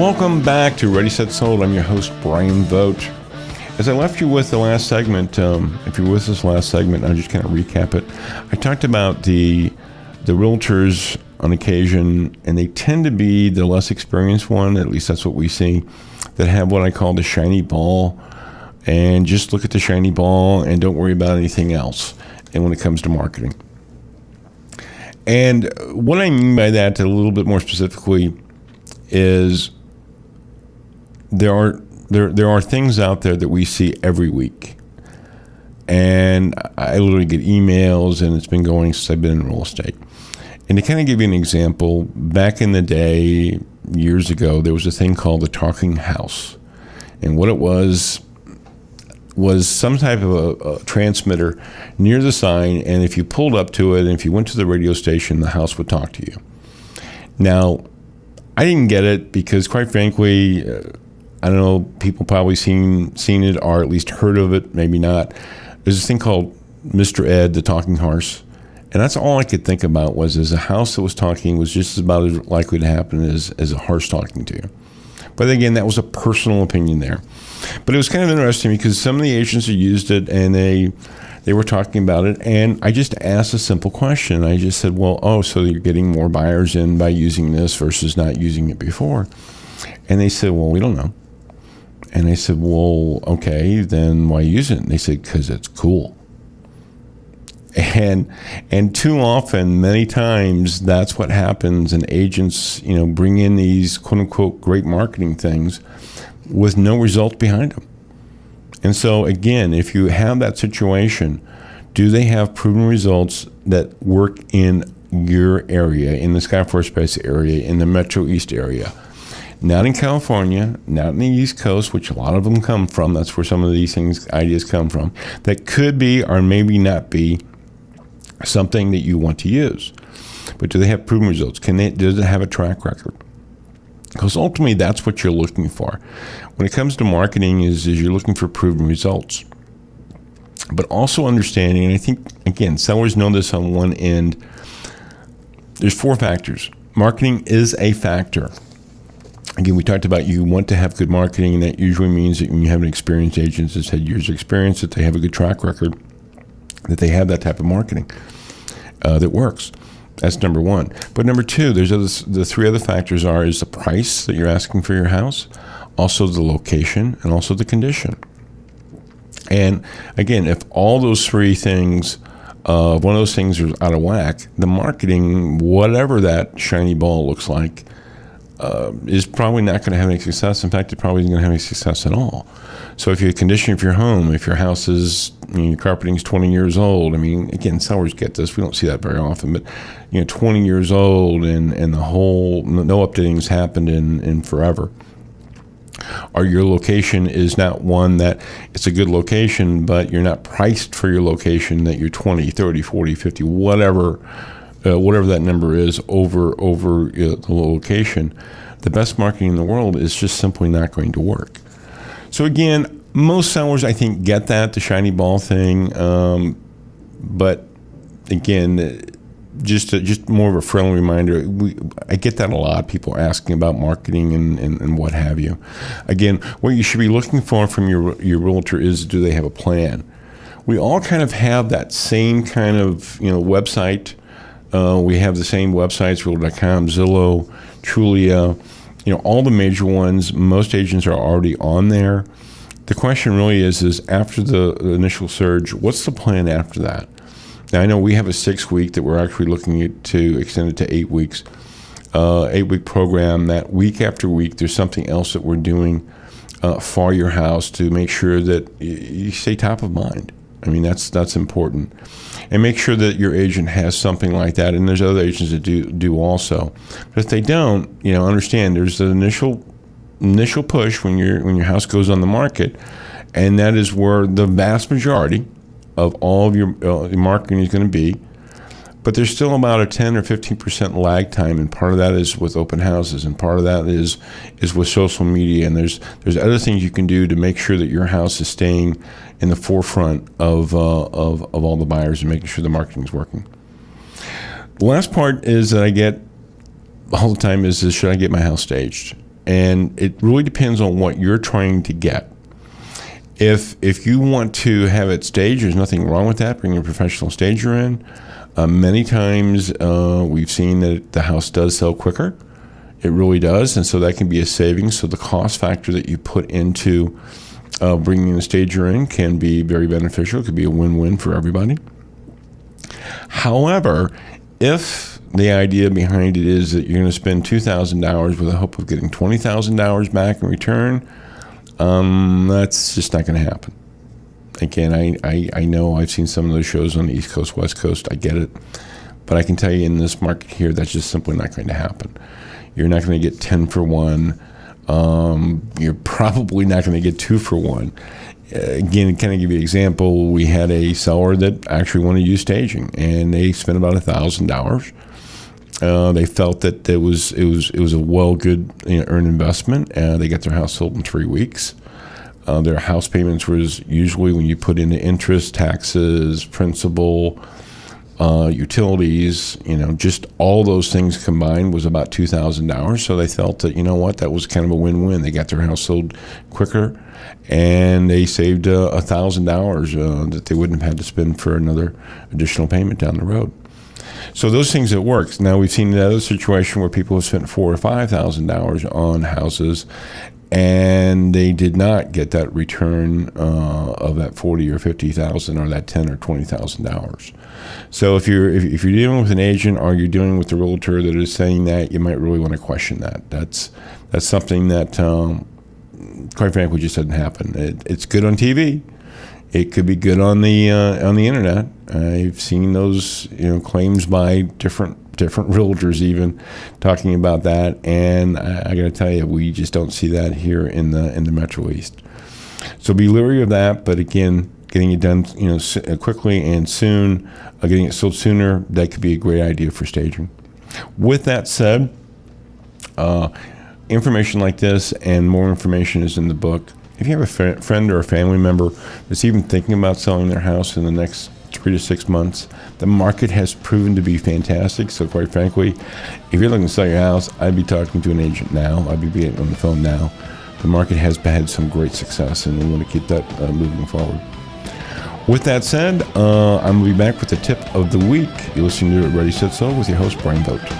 Welcome back to Ready, Set, Sold. I'm your host, Bryan Vogt. As I left you with the last segment, if you're with this last segment, I'll just kind of recap it. I talked about the realtors on occasion, and they tend to be the less experienced one, at least that's what we see, that have what I call the shiny ball, and just look at the shiny ball and don't worry about anything else. And when it comes to marketing. And what I mean by that, a little bit more specifically, is there are things out there that we see every week. And I literally get emails, and it's been going since I've been in real estate. And to kind of give you an example, back in the day, years ago, there was a thing called the talking house. And what it was some type of a transmitter near the sign, and if you pulled up to it, and if you went to the radio station, the house would talk to you. Now, I didn't get it because, quite frankly, I don't know, people probably seen it or at least heard of it, maybe not. There's this thing called Mr. Ed, the talking horse, and that's all I could think about was a house that was talking was just about as likely to happen as a horse talking to you. But again, that was a personal opinion there. But it was kind of interesting because some of the agents had used it, and they were talking about it, and I just asked a simple question. I just said, so you're getting more buyers in by using this versus not using it before? And they said, well, we don't know. And I said, well, okay, then why use it? And they said, because it's cool. And too often, many times, that's what happens, and agents, bring in these quote-unquote great marketing things with no result behind them. And so, again, if you have that situation, do they have proven results that work in your area, in the Skyforce Space area, in the Metro East area? Not in California, not in the East Coast, which a lot of them come from. That's where some of these ideas come from. That could be or maybe not be something that you want to use. But do they have proven results? Does it have a track record? Because ultimately, that's what you're looking for. When it comes to marketing, is you're looking for proven results. But also understanding, and I think, again, sellers know this on one end, there's 4 factors. Marketing is a factor. Again, we talked about you want to have good marketing, and that usually means that when you have an experienced agent that's had years of experience, that they have a good track record, that they have that type of marketing that works. That's number 1. But number 2, the 3 other factors is the price that you're asking for your house, also the location, and also the condition. And again, if all those 3 things, one of those things is out of whack, the marketing, whatever that shiny ball looks like, is probably not going to have any success. In fact, it probably isn't going to have any success at all. So if you condition of your home, if your house is, your carpeting is 20 years old, again, sellers get this. We don't see that very often, but 20 years old and the whole, no updating has happened in forever. Or your location is not one that it's a good location, but you're not priced for your location, that you're 20, 30, 40, 50, whatever that number is over the location, the best marketing in the world is just simply not going to work. So again, most sellers, I think, get that, the shiny ball thing. But again, just more of a friendly reminder, I get that a lot. People are asking about marketing and what have you. Again, what you should be looking for from your realtor is, do they have a plan? We all kind of have that same kind of website. We have the same websites, Realtor.com, Zillow, Trulia, all the major ones. Most agents are already on there. The question really is after the initial surge, what's the plan after that? Now, I know we have a 6-week that we're actually looking at to extend it to 8 weeks, 8-week program. That week after week, there's something else that we're doing for your house to make sure that you stay top of mind. That's important. And make sure that your agent has something like that. And there's other agents that do also. But if they don't, understand there's an initial push when your house goes on the market, and that is where the vast majority of all of your marketing is going to be. But there's still about a 10 or 15% lag time, and part of that is with open houses, and part of that is with social media, and there's other things you can do to make sure that your house is staying in the forefront of all the buyers and making sure the marketing is working. The last part is that I get all the time is should I get my house staged? And it really depends on what you're trying to get. If you want to have it staged, there's nothing wrong with that. Bring a professional stager in. Many times we've seen that the house does sell quicker. It really does, and so that can be a savings. So the cost factor that you put into bringing the stager in can be very beneficial. It could be a win-win for everybody. However, if the idea behind it is that you're going to spend $2,000 with the hope of getting $20,000 back in return, that's just not going to happen. Again, I know I've seen some of those shows on the East Coast, West Coast. I get it. But I can tell you in this market here, that's just simply not going to happen. You're not going to get 10 for 1. You're probably not going to get 2 for 1. Again, kind of give you an example, we had a seller that actually wanted to use staging, and they spent about $1,000. They felt that it was a good earned investment. They got their house sold in 3 weeks. Their house payments was usually, when you put in the interest, taxes, principal, utilities, just all those things combined was about $2,000. So they felt that, that was kind of a win-win. They got their house sold quicker, and they saved $1,000 that they wouldn't have had to spend for another additional payment down the road. So those things, it works. Now we've seen another situation where people have spent $4,000 or $5,000 on houses, and they did not get that return of that $40,000 or $50,000 or that $10,000 or $20,000. So if you're dealing with an agent or you're dealing with a realtor that is saying that, you might really want to question that. That's something that, quite frankly, just doesn't happen. It's good on TV. It could be good on the internet. I've seen those claims by different realtors even talking about that, and I got to tell you, we just don't see that here in the Metro East. So be leery of that. But again, getting it done quickly and soon, getting it sold sooner, that could be a great idea for staging. With that said, information like this and more information is in the book. If you have a friend or a family member that's even thinking about selling their house in the next 3 to 6 months, the market has proven to be fantastic. So quite frankly, if you're looking to sell your house, I'd be talking to an agent now. I'd be getting on the phone now. The market has had some great success, and we want to keep that moving forward. With that said, I'm going to be back with the tip of the week. You're listening to Ready, Set, Sold with your host, Bryan Vogt.